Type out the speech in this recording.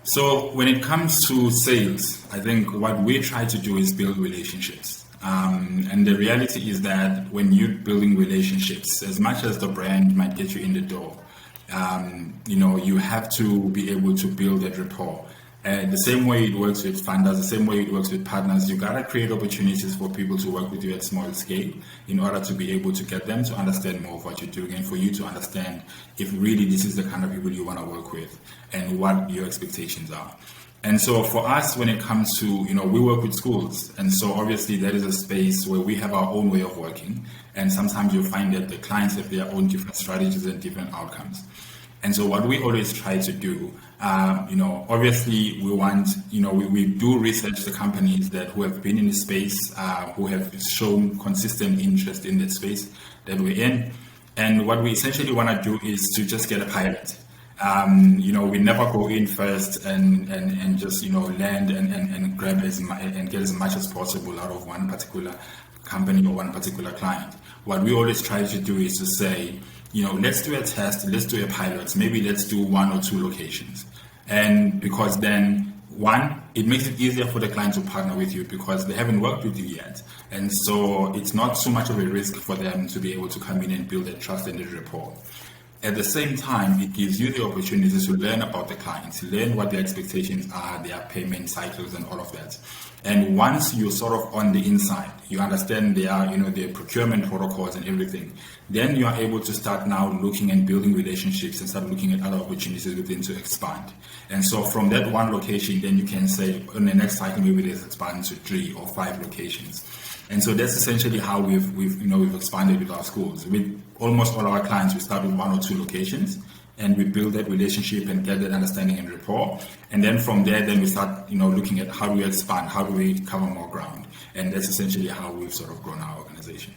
So when it comes to sales, I think what we try to do is build relationships. And the reality is that when you're building relationships, as much as the brand might get you in the door, you have to be able to build that rapport. And the same way it works with funders, the same way it works with partners, you gotta create opportunities for people to work with you at small scale in order to be able to get them to understand more of what you're doing and for you to understand if really this is the kind of people you want to work with and what your expectations are. And so for us, when it comes to, we work with schools. And so obviously that is a space where we have our own way of working. And sometimes you'll find that the clients have their own different strategies and different outcomes. And so what we always try to do, obviously we want, we do research the companies who have been in the space, who have shown consistent interest in that space that we're in. And what we essentially want to do is to just get a pilot. We never go in first and just, land and grab and get as much as possible out of one particular company or one particular client. What we always try to do is to say, let's do a test, let's do a pilot, maybe let's do 1 or 2 locations. And because then, one, it makes it easier for the client to partner with you because they haven't worked with you yet. And so it's not so much of a risk for them to be able to come in and build that trust and that rapport. At the same time, it gives you the opportunity to learn about the clients, learn what their expectations are, their payment cycles and all of that. And once you're sort of on the inside, you understand their procurement protocols and everything, then you are able to start now looking and building relationships and start looking at other opportunities within to expand. And so from that one location, then you can say on the next cycle, maybe let's expand to 3 or 5 locations. And so that's essentially how we've expanded with our schools. With almost all our clients, we start with 1 or 2 locations, and we build that relationship and get that understanding and rapport. And then from there, then we start, looking at how do we expand, how do we cover more ground, and that's essentially how we've sort of grown our organization.